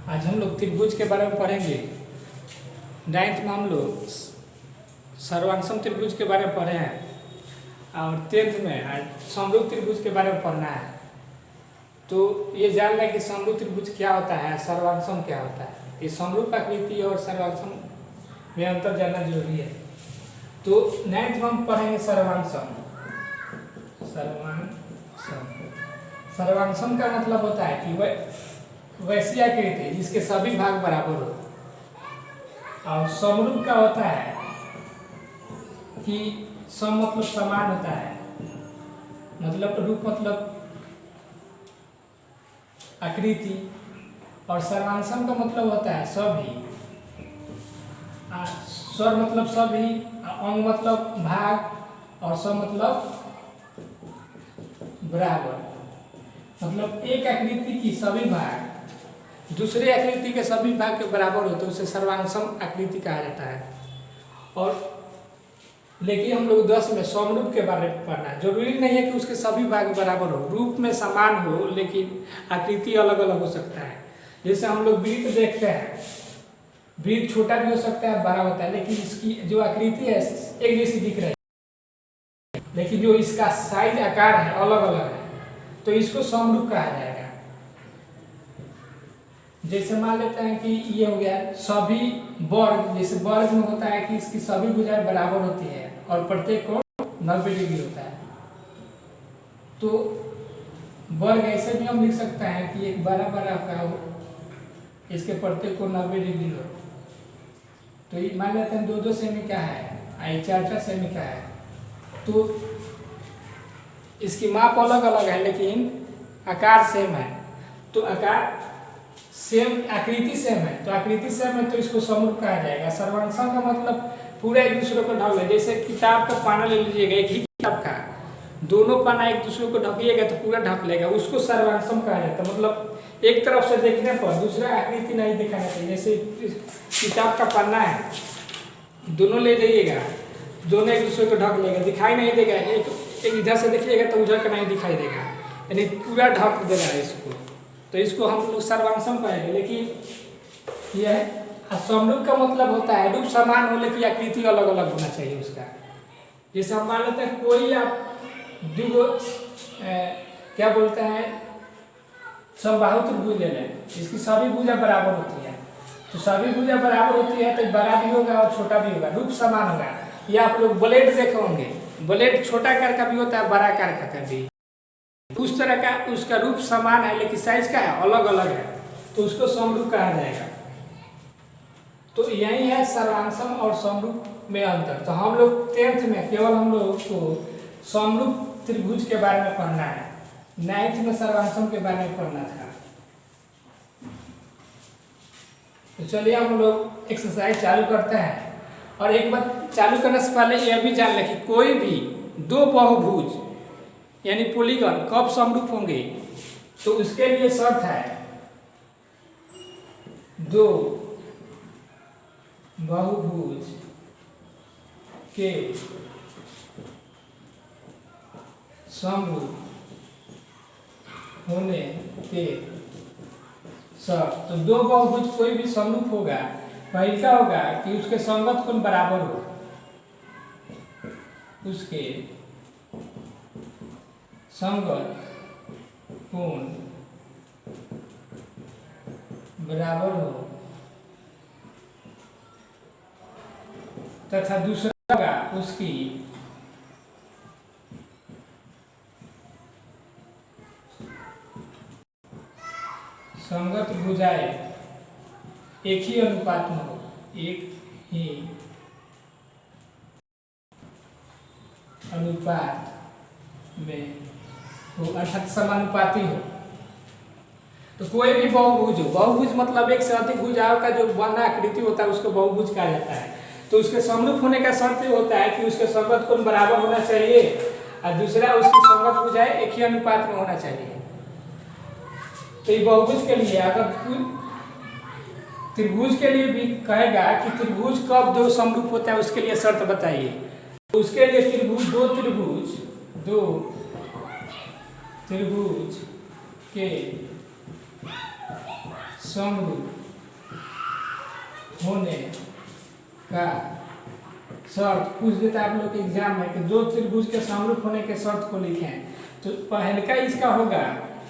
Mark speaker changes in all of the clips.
Speaker 1: आज हम लोग त्रिभुज के बारे में पढ़ेंगे। 9th में हम लोग सर्वांगसम त्रिभुज के बारे में पढ़े हैं और 10th में आज समरूप त्रिभुज के बारे में पढ़ना है। तो ये जानना है कि समरूप त्रिभुज क्या होता है, सर्वांगसम क्या होता है। ये समरूप आकृति और सर्वांगसम में अंतर जानना जरूरी है। तो 9th में हम पढ़ेंगे सर्वांगसम। सर्वांगसम का मतलब होता है कि वह वैसी आकृति जिसके सभी भाग बराबर हो। और समरूप का होता है कि सम मतलब समान होता है, मतलब रूप मतलब आकृति। और सर्वांगसम का मतलब होता है सभी। स्वर मतलब सभी, अंग मतलब भाग और सम मतलब बराबर। मतलब एक आकृति की सभी भाग दूसरे आकृति के सभी भाग के बराबर हो तो उसे सर्वांगसम आकृति कहा जाता है। और लेकिन हम लोग 10 में समरूप के बारे में पढ़ना है। जरूरी नहीं है कि उसके सभी भाग बराबर हो, रूप में समान हो लेकिन आकृति अलग अलग हो सकता है। जैसे हम लोग वृत्त देखते हैं, वृत्त छोटा भी हो सकता है, बड़ा होता है, लेकिन इसकी जो आकृति है एक जैसी दिख रही है, लेकिन जो इसका साइज आकार है अलग अलग है, तो इसको समरूप कहा जाएगा। जैसे मान लेते हैं कि ये हो गया सभी वर्ग। जैसे वर्ग में होता है कि इसकी सभी भुजाएं बराबर होती है और प्रत्येक कोण 90 डिग्री होता है। तो वर्ग ऐसे भी हम लिख सकते हैं कि एक बड़ा का हो, इसके प्रत्येक कोण 90 डिग्री हो। तो ये मान लेते हैं 2-2 सेमी का है, 4-4 सेमी का है। तो इसकी माप अलग अलग है लेकिन आकार सेम है। तो आकार सेम, आकृति सेम है, तो आकृति सेम है तो इसको समरूप कहा जाएगा। सर्वांगसम का मतलब पूरा एक दूसरे को ढक ले। जैसे किताब का पाना ले लीजिएगा, एक ही किताब का दोनों पाना एक दूसरे को ढकिएगा तो पूरा ढक लेगा, उसको सर्वांगसम कहा जाता है। मतलब एक तरफ से देखने पर दूसरा आकृति नहीं दिखाना चाहिए। जैसे किताब का पन्ना है, दोनों ले जाइएगा, दोनों एक दूसरे को ढक लेगा, दिखाई नहीं देगा। एक इधर से देखिएगा तो उधर का नहीं दिखाई देगा, यानी पूरा ढक देगा इसको। तो इसको हम लोग सर्वांगसम कहेंगे। लेकिन यह समरूप का मतलब होता है रूप समान हो लेकिन आकृति अलग अलग होना चाहिए उसका। जैसे हम मान लेते हैं कोई आप क्या बोलते हैं समबाहु त्रिभुज ले लें, इसकी सभी भुजा बराबर होती है। तो सभी भुजा बराबर होती है तो बड़ा भी होगा और छोटा भी होगा, रूप समान होगा। या आप लोग ब्लेड देखे होंगे, ब्लेड छोटा आकार का भी होता है, बड़ा आकार का भी। उस तरह का उसका रूप समान है लेकिन साइज का है अलग अलग है, तो उसको समरूप कहा जाएगा। तो यही है सर्वांगसम और समरूप में अंतर। तो हम लोग 10th में केवल हम लोग को समरूप त्रिभुज के बारे में पढ़ना है, 9th में सर्वांगसम के बारे में पढ़ना था। तो चलिए हम लोग एक्सरसाइज चालू करते हैं। और एक बात चालू करने से पहले यह भी जान लें कि कोई भी दो बहुभुज यानी पॉलीगॉन कब समरूप होंगे। तो उसके लिए शर्त है दो बहुभुज के समरूप होने के शर्त। तो दो बहुभुज कोई भी समरूप होगा, पहला होगा कि उसके संगत कोण बराबर हो, उसके संगत कोण बराबर हो, तथा दूसरा होगा उसकी संगत भुजाएं एक ही अनुपात में हो, एक ही अनुपात में हो, अर्थात समानुपाती हो। तो कोई भी बहुभुज हो, बहुभुज मतलब एक से अधिक भुजाओं का जो बना आकृति होता है उसको बहुभुज कहा जाता है। तो उसके समरूप होने का शर्त ये होता है कि उसके संगत कोण बराबर होना चाहिए और दूसरा उसकी संगत भुजाएं एक ही अनुपात में होना चाहिए। तो ये बहुभुज के लिए अगर त्रिभुज के लिए भी कहेगा कि त्रिभुज कब दो समरूप होता है उसके लिए शर्त बताइए। तो उसके लिए त्रिभुज, दो त्रिभुज दो त्रिभुज के समरूप होने का शर्त पूछ देता है आप लोग के एग्जाम में कि दो त्रिभुज के समरूप होने के शर्त को लिखें। तो पहले का इसका होगा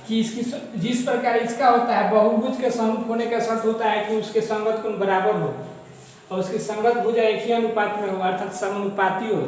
Speaker 1: कि इसकी जिस प्रकार इसका होता है बहुभुज के समरूप होने का शर्त होता है कि उसके संगत कोण बराबर हो और उसकी संगत भुजा एक ही अनुपात में हो अर्थात समानुपाती हो।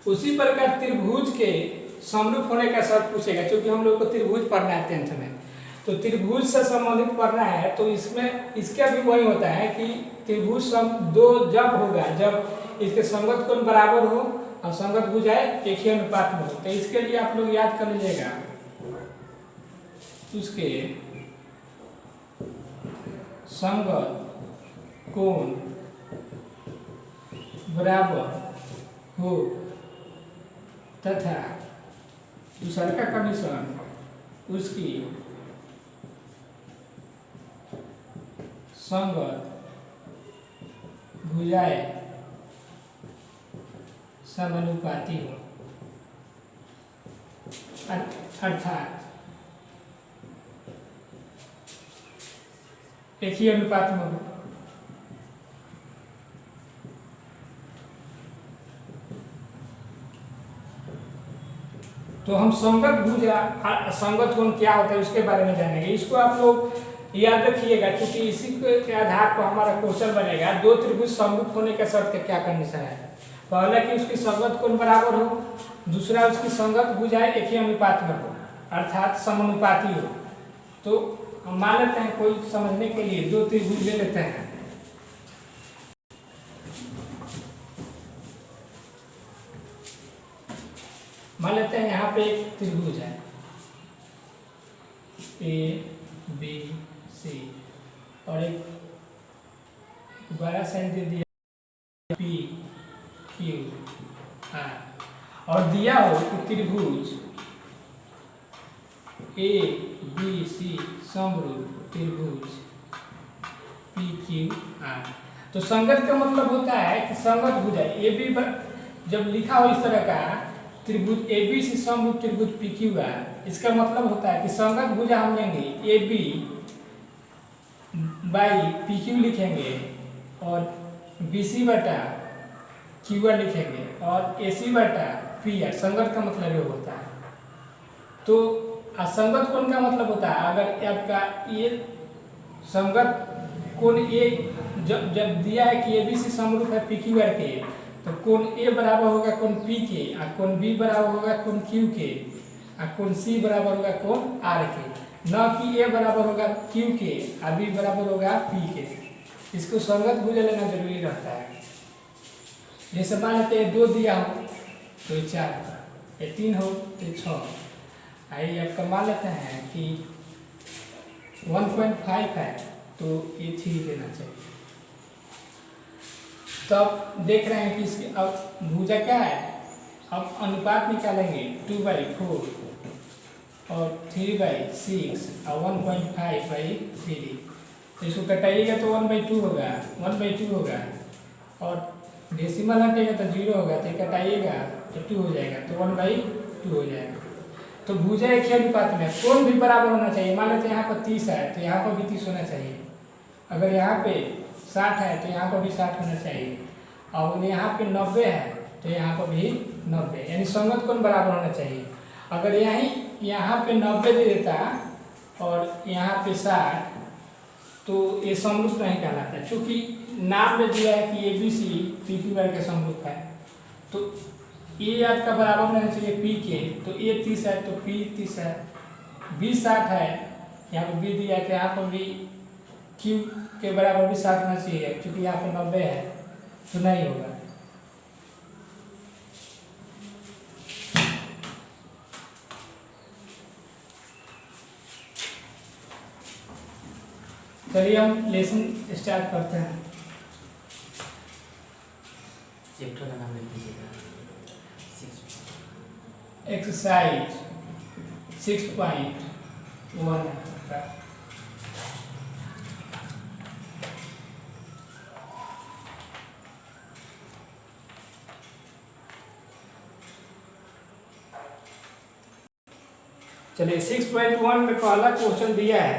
Speaker 1: उसी प्रकार त्रिभुज के समरूप होने का शर्त पूछेगा, क्योंकि हम लोग को त्रिभुज पढ़ना है 10th में, तो त्रिभुज से संबंधित पढ़ना है। तो इसमें इसका भी वही होता है कि त्रिभुज सम दो जब होगा जब इसके संगत कोण बराबर हो और संगत भुजाएं एक ही अनुपात में हो। तो इसके लिए आप लोग याद कर लीजिएगा, उसके संगत कोण बराबर हो तथा दूसरा का कंडीशन उसकी संगत भुजाएं समानुपाती हो अर्थात एक ही अनुपात में हो। तो हम संगत भुजा संगत कोण क्या होता है उसके बारे में जानेंगे। इसको आप लोग याद रखिएगा, क्योंकि इसी के आधार पर हमारा क्वेश्चन बनेगा दो त्रिभुज समरूप होने का शर्त क्या कंडीशन है। पहला कि उसकी संगत कोण बराबर हो, दूसरा उसकी संगत भुजाएं एक ही अनुपात में हो अर्थात समानुपाती हो। तो हम मान लेते हैं कोई समझने के लिए दो त्रिभुज ले लेते हैं। मान लेते हैं यहाँ पे एक त्रिभुज है ABC और एक बड़ा साइन दे दिया PQR और दिया हो कि त्रिभुज ABC समरूप त्रिभुज PQR। तो संगत का मतलब होता है कि संगत भुजा AB जब लिखा हो इस तरह का त्रिभुज ABC समरूप त्रिभुज PQR, इसका मतलब होता है कि संगत भुजा हम लेंगे AB बाई PQ लिखेंगे और BC बटा QR लिखेंगे और AC बटा PR। संगत का मतलब ये होता है। तो असंगत कोण का मतलब होता है अगर आपका ये संगत कोण ये जब दिया है कि ABC समरूप है PQR के, तो कोण A बराबर होगा कोण P के और कोण B बराबर होगा कोण Q के और कोण C बराबर होगा कोण R के, न कि A बराबर होगा Q के और B बराबर होगा P के। इसको संगत भुजा लेना जरूरी रहता है। जैसे मान लेते हैं दो दिया हो तो ये 4 होगा, ये 3 हो तो ये 6 होगा। आइए आपका मान लेते हैं कि 1.5 है तो ये 3 देना चाहिए। तब देख रहे हैं कि इसकी अब भुजा क्या है, अब अनुपात निकालेंगे 2/4 और 3/6 और 1.5/3। तो इसको कटाइएगा तो 1/2 होगा, 1/2 होगा और डेसिमल हटेगा तो 0 होगा, तो कटाइएगा तो 2 हो जाएगा, तो 1/2 हो जाएगा। तो भुजा एक ही अनुपात में, कोण भी बराबर होना चाहिए। मान लेते हैं यहाँ पर 30 है तो यहाँ पर भी 30 होना चाहिए। अगर यहाँ पे 60 है तो यहाँ पर भी 60 होना चाहिए और अगर यहाँ पे 90 है तो यहाँ पर भी 90, यानी संगत कोण बराबर होना चाहिए। अगर यहाँ पे 90 दे देता और यहाँ पे 60 तो ये समरूप नहीं कहलाता, क्योंकि नाम में दिया है कि ABC PQR के समरूप है। तो ये आपका बराबर होना चाहिए P के, तो A 30 है तो P 30 है, B 60 है, यहाँ पर B दिया है तो यहाँ पर भी Q के बराबर भी 60 होना चाहिए, क्योंकि यहाँ पे 90 है तो नहीं होगा। चलिए हम लेसन स्टार्ट करते हैं।
Speaker 2: चैप्टर का नाम लिख दीजिएगा।
Speaker 1: एक्सरसाइज 6.1 चलिए 6.1 में पहला क्वेश्चन दिया है,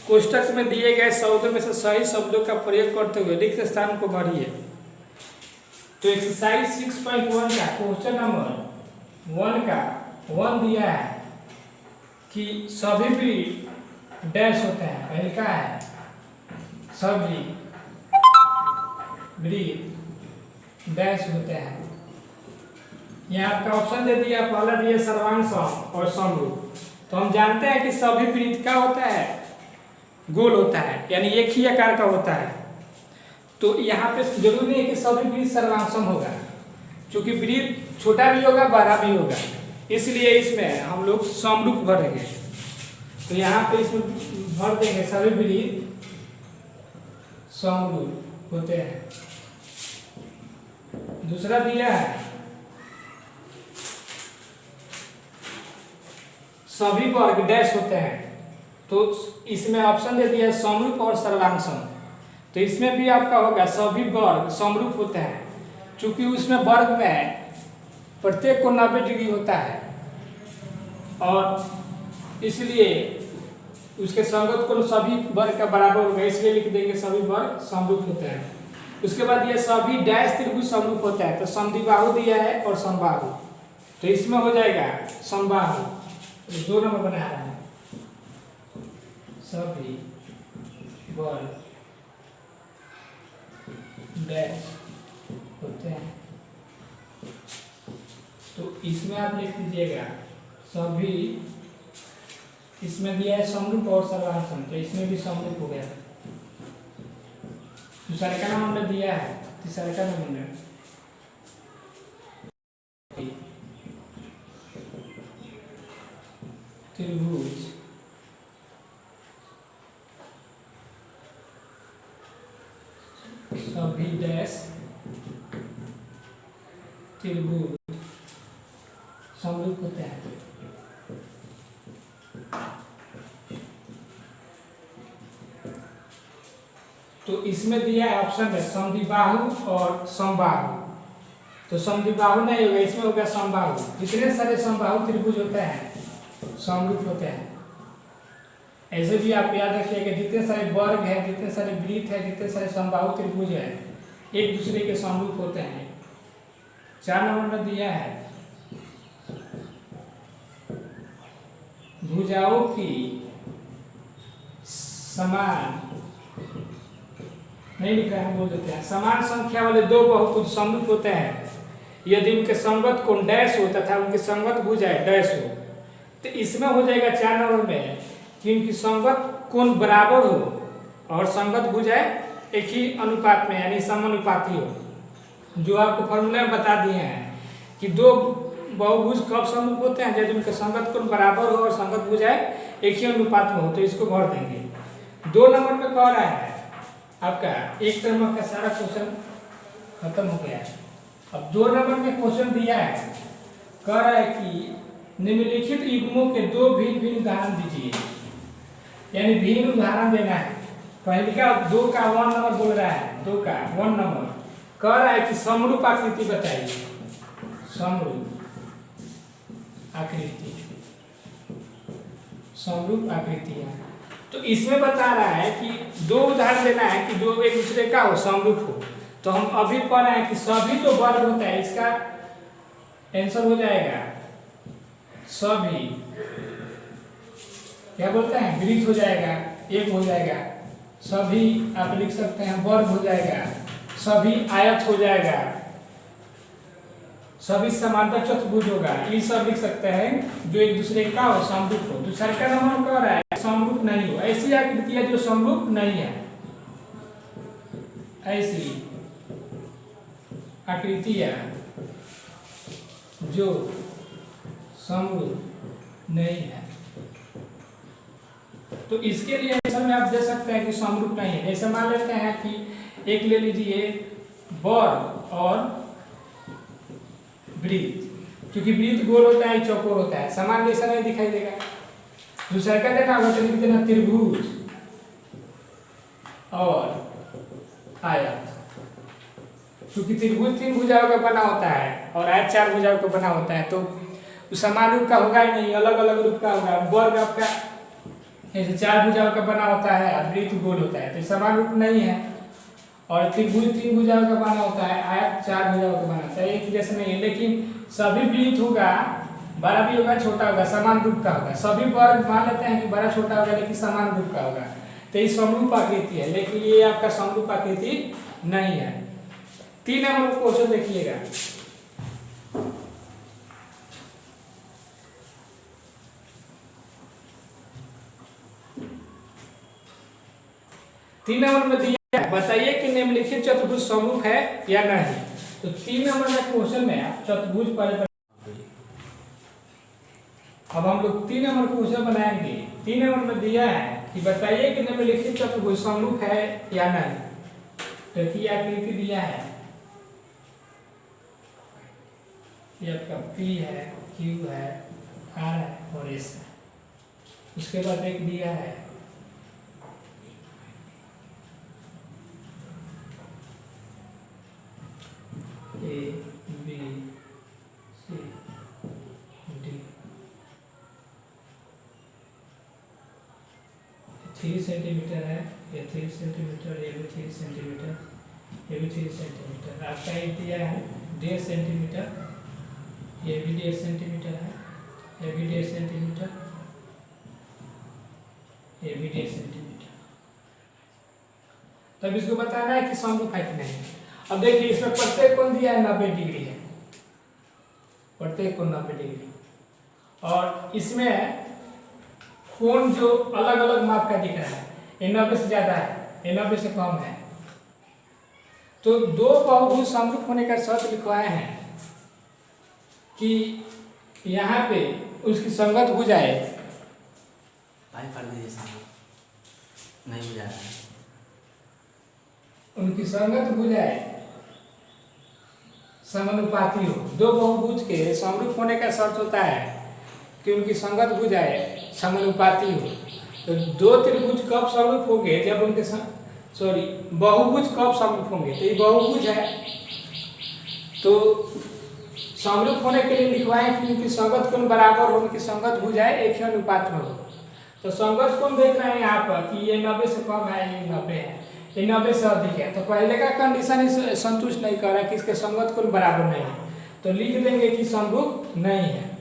Speaker 1: कोष्टक में दिए गए शब्दों में से सही शब्दों का प्रयोग करते हुए रिक्त स्थान को भरिए। तो एक्सरसाइज 6.1 का क्वेश्चन नंबर 1 का 1 दिया है कि सभी भी डैश होते हैं। पहले का है सभी वृत्त डैश होते हैं। यहाँ आपका ऑप्शन दे दिया, पहला दिया सर्वांग सम और समरूप। तो हम जानते हैं कि सभी वृत्त का होता है गोल होता है, यानी एक ही आकार का होता है। तो यहाँ पे जरूरी नहीं है कि सभी वृत्त सर्वांग होगा, क्योंकि वृत्त छोटा भी होगा बड़ा भी होगा, इसलिए इसमें हम लोग समरूप भरेंगे। तो यहाँ पे इसमें भर देंगे सभी वृत्त समरूप होते हैं। दूसरा दिया है सभी वर्ग डैश होते हैं। तो इसमें ऑप्शन दे दिया समरूप और सर्वांग सम। तो इसमें भी आपका होगा सभी वर्ग समरूप होते हैं, क्योंकि उसमें वर्ग में प्रत्येक को 90 डिग्री होता है और इसलिए उसके संगत को सभी वर्ग का बराबर होगा, इसलिए लिख देंगे सभी वर्ग समरूप होते हैं। उसके बाद ये सभी डैश त्रिभुज समरूप होता है। तो समद्विबाहु दिया है और समबाहु, तो इसमें हो जाएगा समबाहु। तो 2 नंबर बना रहा है, सभी वर्ग डैश होते हैं। तो इसमें आप लिख दीजिएगा सभी, इसमें दिया है समरूप और सर्वांग सम, तो इसमें भी समरूप हो गया। दूसरा का नाम हमने दिया है, तीसरा का नाम हमने त्रिभुज सभी डैश त्रिभुज समरूप होते हैं। तो इसमें दिया है ऑप्शन है समद्विबाहु और समबाहु। तो समद्विबाहु नहीं होगा, इसमें होगा समबाहु। जितने सारे समबाहु त्रिभुज होते हैं समरूप होते हैं। ऐसे भी आप याद रखिएगा, जितने सारे वर्ग है, जितने सारे वृत्त है, जितने सारे समबाहु त्रिभुज है, एक दूसरे के समरूप होते हैं। 4 नंबर में दिया है भुजाओं की समान, नहीं लिख रहा है, बोल देते हैं, समान संख्या वाले 2 बहुभुज समरूप होते हैं यदि उनके संगत कोण डैश हो तथा उनके संगत भुजाएं डैश हो। तो इसमें हो जाएगा 4 नंबर में कि उनकी संगत कोण बराबर हो और संगत भुजाएं एक ही अनुपात में, यानी समानुपाती हो। जो आपको फॉर्मूला में बता दिए हैं कि 2 बहुभुज कब समरूप होते हैं, जब उनके संगत कोण बराबर हो और संगत भुजाएं एक ही अनुपात में हो। तो इसको भर देंगे। 2 नंबर में कह रहा है आपका 1 नंबर का सारा क्वेश्चन खत्म हो गया है। अब 2 नंबर में क्वेश्चन दिया है, कह रहा है कि निम्नलिखित युग्मों के 2 भिन्न भिन्न उदाहरण दीजिए, यानी भिन्न उदाहरण देना है। पहले का 2 का 1 नंबर बोल रहा है, 2 का 1 नंबर कह रहा है कि समरूप आकृति बताइए, समरूप आकृति, समरूप आकृतियां। तो इसमें बता रहा है कि 2 उदाहरण देना है कि जो एक दूसरे का हो, समरूप हो। तो हम अभी पढ़ रहे हैं कि सभी तो वर्ग होता है, इसका आंसर हो जाएगा सभी, क्या बोलते हैं, वृत्त हो जाएगा, एक हो जाएगा। सभी आप लिख सकते हैं वर्ग हो जाएगा, सभी आयत हो जाएगा, सभी समांतर चतुर्भुज होगा। ये सब लिख सकते हैं जो एक दूसरे का हो, समरूप हो। दूसरा का नंबर कह रहा है समरूप नहीं हो। ऐसी आकृतियां जो समरूप नहीं है, ऐसी आकृतियां जो समरूप नहीं है। तो इसके लिए आंसर में आप दे सकते हैं कि समरूप नहीं है। जैसे मान लेते हैं कि एक ले लीजिए वर्ग और वृत्त, क्योंकि वृत्त गोल होता है, चौकोर होता है, समान जैसा नहीं दिखाई देगा। दूसरा का देना होगा तो लिख देना त्रिभुज और आयत, क्योंकि त्रिभुज 3 भुजाओं का बना होता है और आयत 4 भुजाओं का बना होता है। तो वो समान रूप का होगा ही नहीं, अलग अलग रूप का होगा। वर्ग आपका जैसे 4 भुजाओं का बना होता है और वृत्त गोल होता है, तो समान रूप नहीं है। और त्रिभुज 3 भुजाओं का बना होता है, आयत 4 भुजाओं का बना होता है, एक जैसे नहीं है। लेकिन सभी वृत्त होगा, बड़ा भी होगा छोटा होगा, समान रूप का होगा। सभी वर्ग मान लेते हैं कि बड़ा छोटा होगा लेकिन समान रूप का होगा, तो ये समरूप आकृति है। लेकिन ये आपका समरूप आकृति नहीं है। 3 नंबर क्वेश्चन देखिएगा। तीन नंबर में दिया है, बताइए कि निम्नलिखित चतुर्भुज समरूप है या नहीं। तो 3 नंबर का क्वेश्चन में चतुर्भुज पर अब हम लोग 3 नंबर क्वेश्चन बनाएंगे। 3 नंबर में दिया है कि बताइए कि निम्नलिखित चतुर्भुज समरूप है या नहीं। देखिए आकृति दिया है, ये आपका P है, Q है, R है और S है। उसके बाद एक दिया है A B C D, 3 centimetre है, ये 3 सेंटीमीटर, ये भी 3 सेंटीमीटर, ये भी 3 सेंटीमीटर। आपका ये दिया है 1.5 सेंटीमीटर, ये भी 1.5 सेंटीमीटर है, ये भी 1.5 सेंटीमीटर, ये भी 1.5 सेंटीमीटर। तब इसको बताना है कि समरूप है कि नहीं। अब देखिए इसमें प्रत्येक कोण दिया है 90 डिग्री है, प्रत्येक कोण 90 डिग्री। और इसमें कोण जो अलग अलग माप का दिख रहा है, ये 90 से ज्यादा है, ये 90 से कम है। तो दो बहुभुज समरूप होने का शर्त लिखवाए हैं कि यहाँ पे उसकी संगत भुजाएं
Speaker 2: भाई पढ़ दीजिए साहब, नहीं बुझा रहा है।
Speaker 1: उनकी संगत भुजाएं समानुपाती हो। दो बहुभुज के समरूप होने का शर्त होता है कि उनकी संगत भुजाएं समानुपाती हो। तो दो त्रिभुज कब समरूप होंगे जब उनके बहुभुज कब समरूप होंगे, तो ये बहुभुज है, तो समरूप होने के लिए लिखवाएं कि उनकी संगत कोण बराबर हो, उनकी संगत भुजाएं एक ही अनुपात में हो। तो संगत कोण देख रहे हैं यहाँ पर कि ये 90 से कम है, ये 90 है, ये 90 से अधिक है। तो पहले का कंडीशन संतुष्ट नहीं कर रहा है कि इसके संगत कोण बराबर नहीं है, तो लिख देंगे कि समरूप नहीं है।